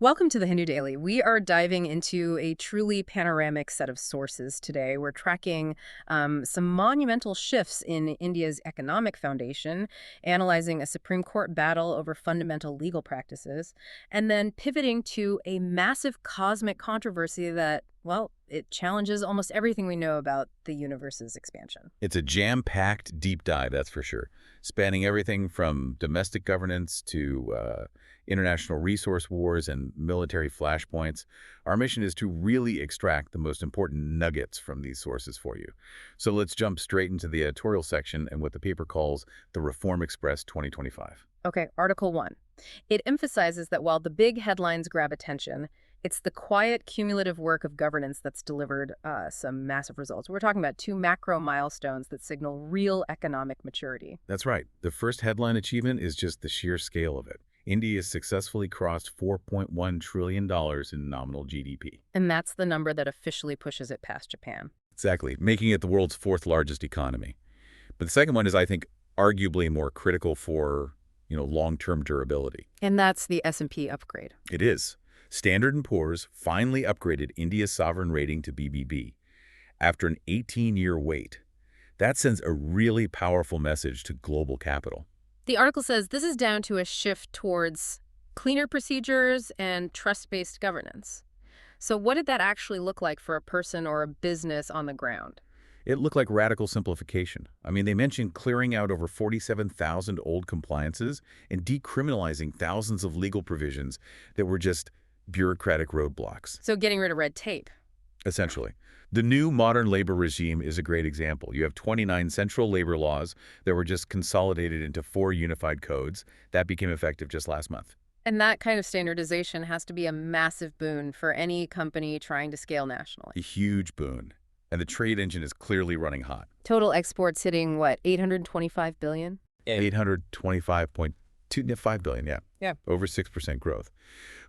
Welcome to the Hindu Daily. We are diving into a truly panoramic set of sources today. We're tracking some monumental shifts in India's economic foundation, analyzing a Supreme Court battle over fundamental legal practices, and then pivoting to a massive cosmic controversy that, well, it challenges almost everything we know about the universe's expansion. It's a jam-packed deep dive, that's for sure, spanning everything from domestic governance to international resource wars and military flashpoints. Our mission is to really extract the most important nuggets from these sources for you. So let's jump straight into the editorial section and what the paper calls the Reform Express 2025. Okay, Article 1. It emphasizes that while the big headlines grab attention, it's the quiet, cumulative work of governance that's delivered some massive results. We're talking about two macro milestones that signal real economic maturity. That's right. The first headline achievement is just the sheer scale of it. India has successfully crossed $4.1 trillion in nominal GDP. And that's the number that officially pushes it past Japan. Exactly, making it the world's fourth largest economy. But the second one is, I think, arguably more critical for, long-term durability. And that's the S&P upgrade. It is. Standard & Poor's finally upgraded India's sovereign rating to BBB after an 18-year wait. That sends a really powerful message to global capital. The article says this is down to a shift towards cleaner procedures and trust-based governance. So what did that actually look like for a person or a business on the ground? It looked like radical simplification. I mean, they mentioned clearing out over 47,000 old compliances and decriminalizing thousands of legal provisions that were just bureaucratic roadblocks. So getting rid of red tape. Essentially. The new modern labor regime is a great example. You have 29 central labor laws that were just consolidated into 4 unified codes. That became effective just last month. And that kind of standardization has to be a massive boon for any company trying to scale nationally. A huge boon. And the trade engine is clearly running hot. Total exports hitting, what, 825 billion? 825.25 billion, yeah. Yeah. Over 6% growth.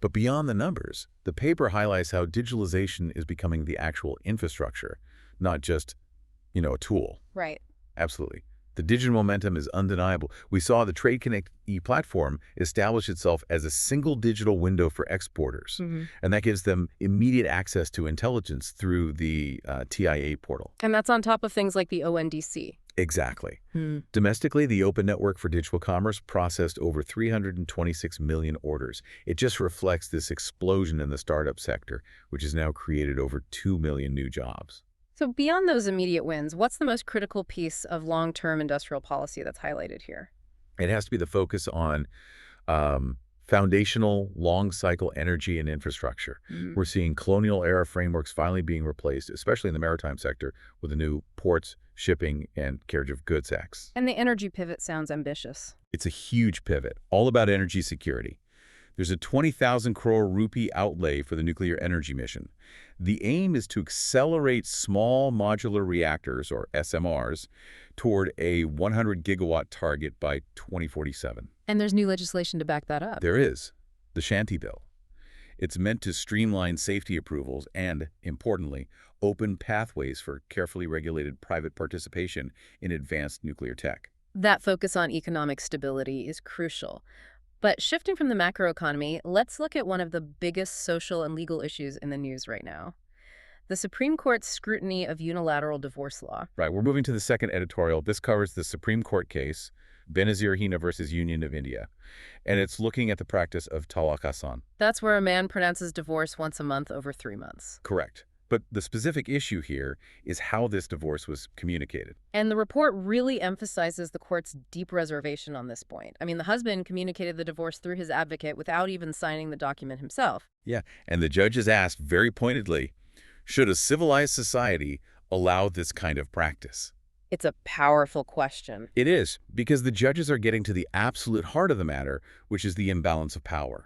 But beyond the numbers, the paper highlights how digitalization is becoming the actual infrastructure, not just, a tool. Right. Absolutely. The digital momentum is undeniable. We saw the Trade Connect e-platform establish itself as a single digital window for exporters, and that gives them immediate access to intelligence through the TIA portal. And that's on top of things like the ONDC. Exactly. Domestically, the Open Network for Digital Commerce processed over 326 million orders. It just reflects this explosion in the startup sector, which has now created over 2 million new jobs. So beyond those immediate wins, what's the most critical piece of long-term industrial policy that's highlighted here? It has to be the focus on foundational, long-cycle energy and infrastructure. We're seeing colonial-era frameworks finally being replaced, especially in the maritime sector, with the new ports, shipping, and carriage of goods acts. And the energy pivot sounds ambitious. It's a huge pivot, all about energy security. There's a 20,000 crore rupee outlay for the nuclear energy mission. The aim is to accelerate small modular reactors, or SMRs, toward a 100 gigawatt target by 2047. And there's new legislation to back that up. There is. The Shanti Bill. It's meant to streamline safety approvals and, importantly, open pathways for carefully regulated private participation in advanced nuclear tech. That focus on economic stability is crucial. But shifting from the macroeconomy, let's look at one of the biggest social and legal issues in the news right now. The Supreme Court's scrutiny of unilateral divorce law. Right, we're moving to the second editorial. This covers the Supreme Court case, Benazir Hina versus Union of India. And it's looking at the practice of talaq asan. That's where a man pronounces divorce once a month over 3 months. Correct. But the specific issue here is how this divorce was communicated. And the report really emphasizes the court's deep reservation on this point. I mean, the husband communicated the divorce through his advocate without even signing the document himself. Yeah, and the judges asked very pointedly, should a civilized society allow this kind of practice? It's a powerful question. It is, because the judges are getting to the absolute heart of the matter, which is the imbalance of power.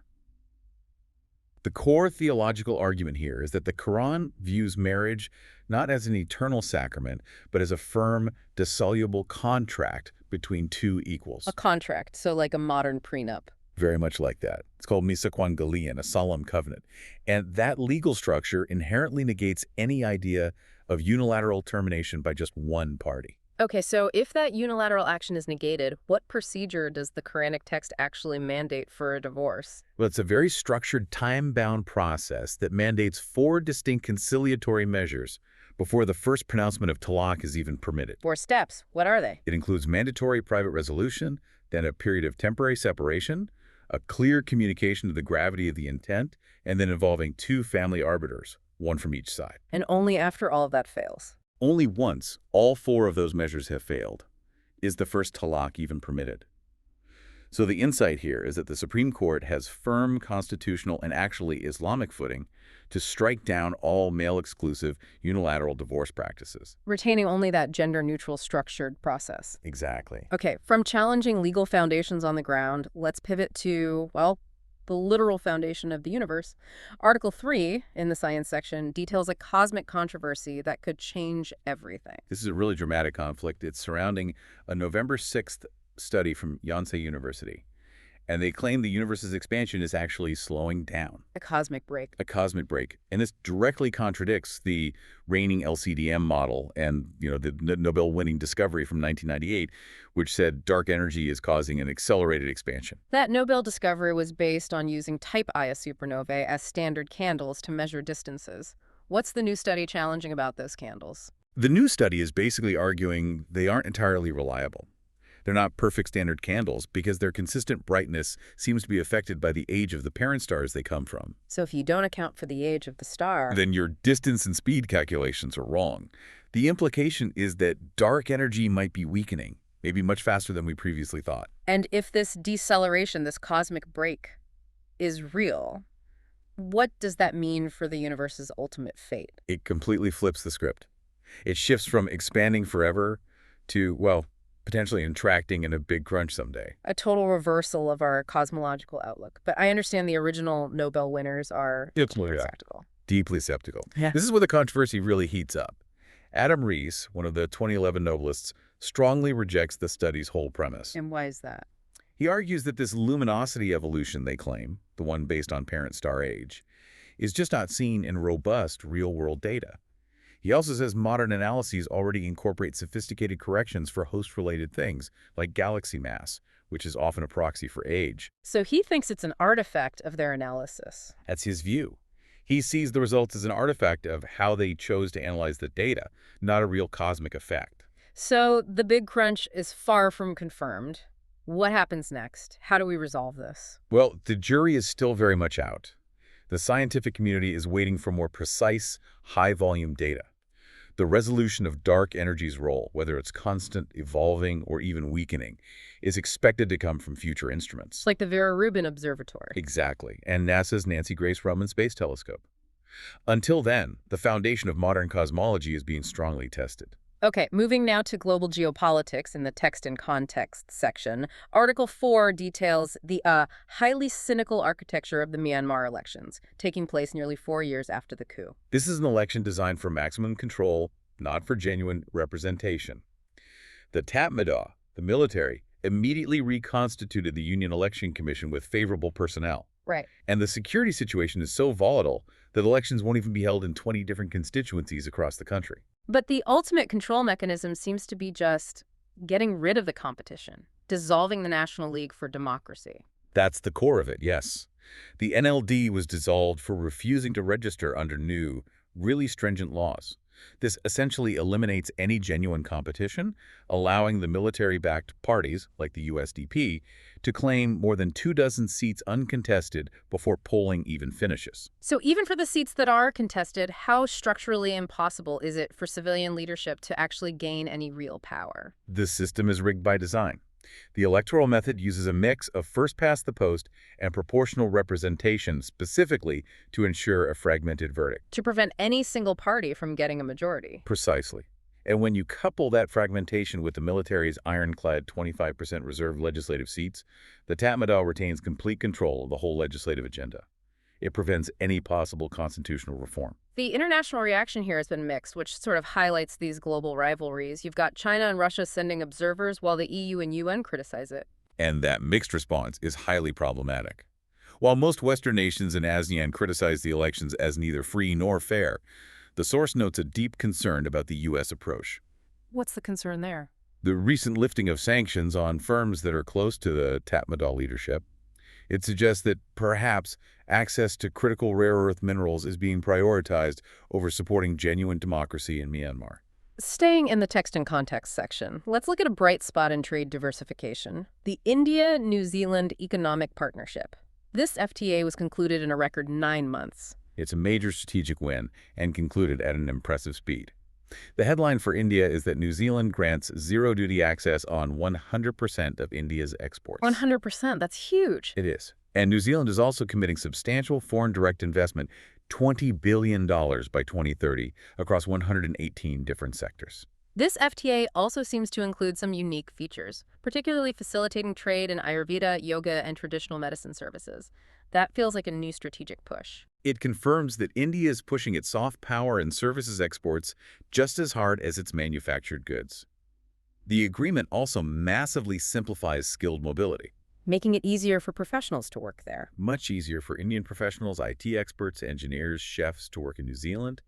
The core theological argument here is that the Quran views marriage not as an eternal sacrament, but as a firm, dissoluble contract between two equals. A contract, so like a modern prenup. Very much like that. It's called Misakwan Galian, a solemn covenant. And that legal structure inherently negates any idea of unilateral termination by just one party. Okay, so if that unilateral action is negated, what procedure does the Koranic text actually mandate for a divorce? Well, it's a very structured, time-bound process that mandates 4 distinct conciliatory measures before the first pronouncement of talaq is even permitted. 4 steps. What are they? It includes mandatory private resolution, then a period of temporary separation, a clear communication of the gravity of the intent, and then involving 2 family arbiters, one from each side. And only after all of that fails. Only once all 4 of those measures have failed is the first talaq even permitted. So the insight here is that the Supreme Court has firm constitutional and actually Islamic footing to strike down all male-exclusive unilateral divorce practices. Retaining only that gender-neutral structured process. Exactly. Okay, from challenging legal foundations on the ground, let's pivot to, well, the literal foundation of the universe. Article 3 in the science section details a cosmic controversy that could change everything. This is a really dramatic conflict. It's surrounding a November 6th study from Yonsei University, and they claim the universe's expansion is actually slowing down. A cosmic break. A cosmic break. And this directly contradicts the reigning LCDM model and, the Nobel-winning discovery from 1998, which said dark energy is causing an accelerated expansion. That Nobel discovery was based on using type Ia supernovae as standard candles to measure distances. What's the new study challenging about those candles? The new study is basically arguing they aren't entirely reliable. They're not perfect standard candles because their consistent brightness seems to be affected by the age of the parent stars they come from. So if you don't account for the age of the star, Then your distance and speed calculations are wrong. The implication is that dark energy might be weakening, maybe much faster than we previously thought. and if this deceleration, this cosmic break, is real, what does that mean for the universe's ultimate fate? It completely flips the script. It shifts from expanding forever to, well, potentially contracting in a big crunch someday. A total reversal of our cosmological outlook. But I understand the original Nobel winners are skeptical. Deeply skeptical. Yeah. This is where the controversy really heats up. Adam Rees, one of the 2011 Nobelists, strongly rejects the study's whole premise. And why is that? He argues that this luminosity evolution they claim, the one based on parent star age, is just not seen in robust real-world data. He also says modern analyses already incorporate sophisticated corrections for host-related things, like galaxy mass, which is often a proxy for age. So he thinks it's an artifact of their analysis. That's his view. He sees the results as an artifact of how they chose to analyze the data, not a real cosmic effect. So the big crunch is far from confirmed. What happens next? How do we resolve this? Well, the jury is still very much out. The scientific community is waiting for more precise, high-volume data. The resolution of dark energy's role, whether it's constant, evolving, or even weakening, is expected to come from future instruments. It's like the Vera Rubin Observatory. Exactly, and NASA's Nancy Grace Rumman Space Telescope. Until then, the foundation of modern cosmology is being strongly tested. Okay, moving now to global geopolitics in the text and context section. Article 4 details the highly cynical architecture of the Myanmar elections, taking place nearly 4 years after the coup. This is an election designed for maximum control, not for genuine representation. The Tatmadaw, the military, immediately reconstituted the Union Election Commission with favorable personnel. Right. And the security situation is so volatile that elections won't even be held in 20 different constituencies across the country. But the ultimate control mechanism seems to be just getting rid of the competition, dissolving the National League for Democracy. That's the core of it, yes. The NLD was dissolved for refusing to register under new, really stringent laws. This essentially eliminates any genuine competition, allowing the military-backed parties, like the USDP, to claim more than 24 seats uncontested before polling even finishes. So even for the seats that are contested, how structurally impossible is it for civilian leadership to actually gain any real power? The system is rigged by design. The electoral method uses a mix of first-past-the-post and proportional representation specifically to ensure a fragmented verdict. To prevent any single party from getting a majority. Precisely. And when you couple that fragmentation with the military's ironclad 25% reserved legislative seats, the Tatmadaw retains complete control of the whole legislative agenda. It prevents any possible constitutional reform. The international reaction here has been mixed, which sort of highlights these global rivalries. You've got China and Russia sending observers while the EU and UN criticize it. And that mixed response is highly problematic. While most Western nations and ASEAN criticize the elections as neither free nor fair, the source notes a deep concern about the U.S. approach. What's the concern there? The recent lifting of sanctions on firms that are close to the Tatmadaw leadership, it suggests that perhaps access to critical rare earth minerals is being prioritized over supporting genuine democracy in Myanmar. Staying in the text and context section, let's look at a bright spot in trade diversification, the India-New Zealand Economic Partnership. This FTA was concluded in a record 9 months. It's a major strategic win and concluded at an impressive speed. The headline for India is that New Zealand grants zero-duty access on 100% of India's exports. 100%, that's huge. It is. And New Zealand is also committing substantial foreign direct investment, $20 billion by 2030, across 118 different sectors. This FTA also seems to include some unique features, particularly facilitating trade in Ayurveda, yoga, and traditional medicine services. That feels like a new strategic push. It confirms that India is pushing its soft power and services exports just as hard as its manufactured goods. The agreement also massively simplifies skilled mobility. Making it easier for professionals to work there. Much easier for Indian professionals, IT experts, engineers, chefs to work in New Zealand,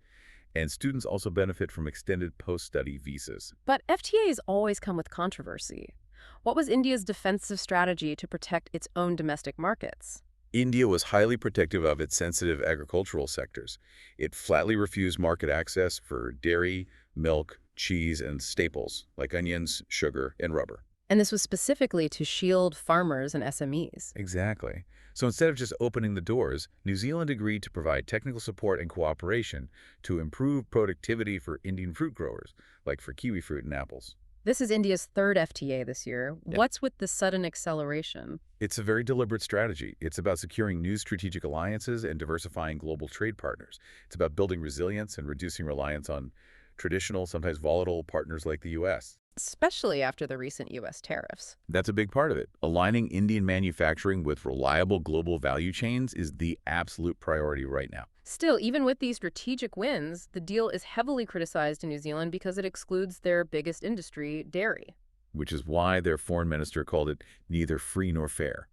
and students also benefit from extended post-study visas. But FTAs always come with controversy. What was India's defensive strategy to protect its own domestic markets? India was highly protective of its sensitive agricultural sectors. It flatly refused market access for dairy, milk, cheese, and staples like onions, sugar, and rubber. And this was specifically to shield farmers and SMEs. Exactly. So instead of just opening the doors, New Zealand agreed to provide technical support and cooperation to improve productivity for Indian fruit growers, like for kiwi fruit and apples. This is India's third FTA this year. Yeah. What's with the sudden acceleration? It's a very deliberate strategy. It's about securing new strategic alliances and diversifying global trade partners. It's about building resilience and reducing reliance on traditional, sometimes volatile partners like the U.S. Especially after the recent U.S. tariffs. That's a big part of it. Aligning Indian manufacturing with reliable global value chains is the absolute priority right now. Still, even with these strategic wins, the deal is heavily criticized in New Zealand because it excludes their biggest industry, dairy. Which is why their foreign minister called it neither free nor fair.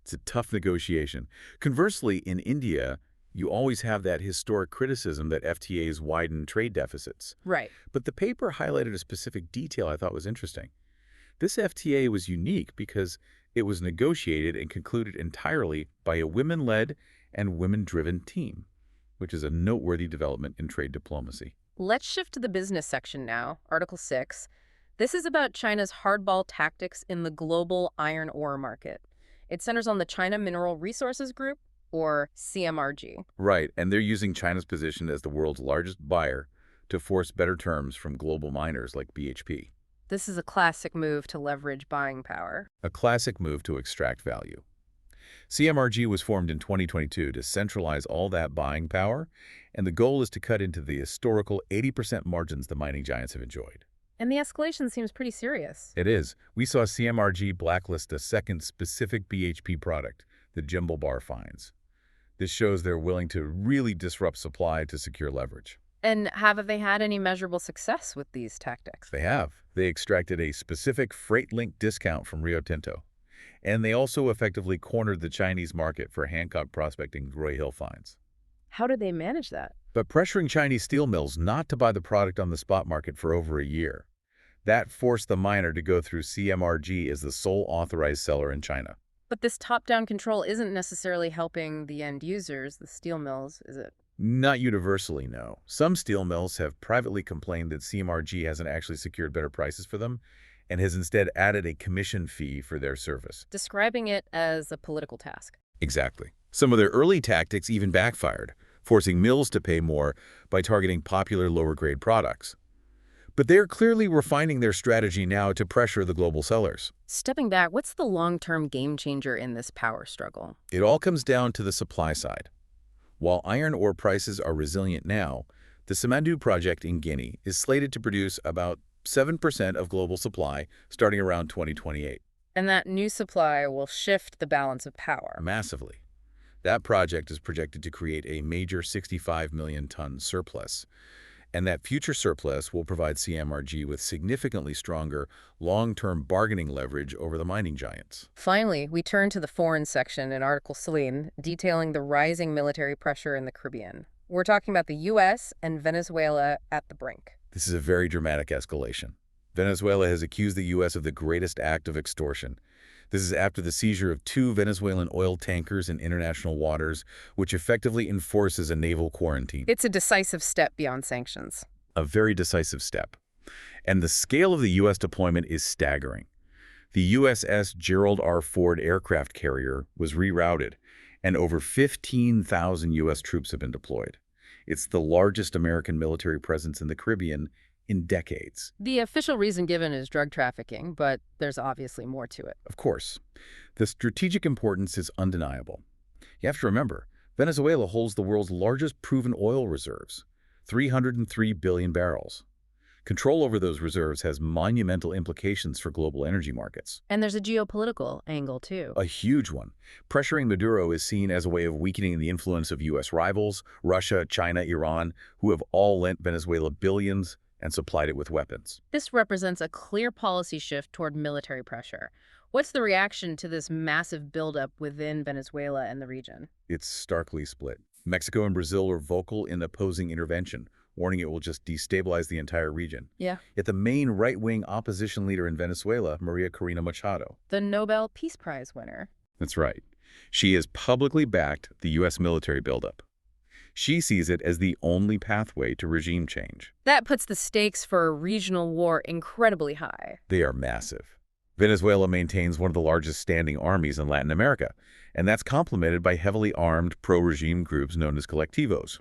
It's a tough negotiation. Conversely, in India, you always have that historic criticism that FTAs widen trade deficits. Right. But the paper highlighted a specific detail I thought was interesting. This FTA was unique because it was negotiated and concluded entirely by a women-led and women-driven team, which is a noteworthy development in trade diplomacy. Let's shift to the business section now, Article 6. This is about China's hardball tactics in the global iron ore market. It centers on the China Mineral Resources Group, or CMRG. Right, and they're using China's position as the world's largest buyer to force better terms from global miners like BHP. This is a classic move to leverage buying power. A classic move to extract value. CMRG was formed in 2022 to centralize all that buying power, and the goal is to cut into the historical 80% margins the mining giants have enjoyed. And the escalation seems pretty serious. It is. We saw CMRG blacklist a second specific BHP product, the Jimble Bar fines. This shows they're willing to really disrupt supply to secure leverage. And have they had any measurable success with these tactics? They have. They extracted a specific freight-linked discount from Rio Tinto. And they also effectively cornered the Chinese market for Hancock Prospecting Roy Hill fines. How did they manage that? But pressuring Chinese steel mills not to buy the product on the spot market for over a year. That forced the miner to go through CMRG as the sole authorized seller in China. But this top-down control isn't necessarily helping the end users, the steel mills, is it? Not universally, no. Some steel mills have privately complained that CMRG hasn't actually secured better prices for them and has instead added a commission fee for their service. Describing it as a political task. Exactly. Some of their early tactics even backfired, forcing mills to pay more by targeting popular lower-grade products. But they're clearly refining their strategy now to pressure the global sellers. Stepping back, what's the long-term game changer in this power struggle? It all comes down to the supply side. While iron ore prices are resilient now, the Simandou project in Guinea is slated to produce about 7% of global supply starting around 2028. And that new supply will shift the balance of power. Massively. That project is projected to create a major 65 million ton surplus. And that future surplus will provide CMRG with significantly stronger long-term bargaining leverage over the mining giants. Finally, we turn to the foreign section in Article 7, detailing the rising military pressure in the Caribbean. We're talking about the U.S. and Venezuela at the brink. This is a very dramatic escalation. Venezuela has accused the U.S. of the greatest act of extortion. This is after the seizure of 2 Venezuelan oil tankers in international waters, which effectively enforces a naval quarantine. It's a decisive step beyond sanctions. A very decisive step. And the scale of the U.S. deployment is staggering. The USS Gerald R. Ford aircraft carrier was rerouted, and over 15,000 U.S. troops have been deployed. It's the largest American military presence in the Caribbean in decades. The official reason given is drug trafficking, but there's obviously more to it. Of course, the strategic importance is undeniable. You have to remember, Venezuela holds the world's largest proven oil reserves, 303 billion barrels. Control over those reserves has monumental implications for global energy markets. And there's a geopolitical angle, too. A huge one. Pressuring Maduro is seen as a way of weakening the influence of U.S. rivals, Russia, China, Iran, who have all lent Venezuela billions and supplied it with weapons. This represents a clear policy shift toward military pressure. What's the reaction to this massive buildup within Venezuela and the region? It's starkly split. Mexico and Brazil are vocal in opposing intervention, warning it will just destabilize the entire region. Yeah. Yet the main right-wing opposition leader in Venezuela, Maria Corina Machado. The Nobel Peace Prize winner. That's right. She has publicly backed the U.S. military buildup. She sees it as the only pathway to regime change. That puts the stakes for a regional war incredibly high. They are massive. Venezuela maintains one of the largest standing armies in Latin America, and that's complemented by heavily armed pro-regime groups known as colectivos.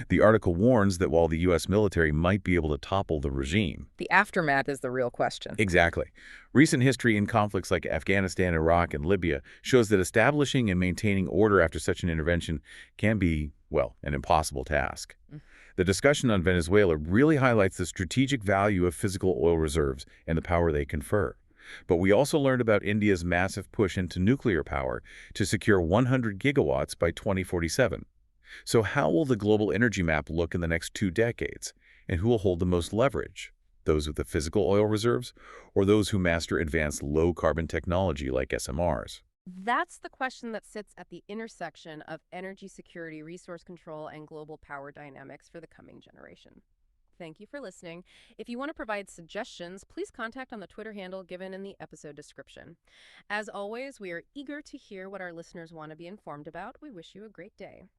The article warns that while the U.S. military might be able to topple the regime, The aftermath is the real question. exactly. Recent history in conflicts like Afghanistan, Iraq, and Libya shows that establishing and maintaining order after such an intervention can be, well, an impossible task. The discussion on Venezuela really highlights the strategic value of physical oil reserves and the power they confer. But we also learned about India's massive push into nuclear power to secure 100 gigawatts by 2047. So how will the global energy map look in the next 2 decades? And who will hold the most leverage? Those with the physical oil reserves, or those who master advanced low-carbon technology like SMRs? That's the question that sits at the intersection of energy security, resource control, and global power dynamics for the coming generation. Thank you for listening. If you want to provide suggestions, please contact on the Twitter handle given in the episode description. As always, we are eager to hear what our listeners want to be informed about. We wish you a great day.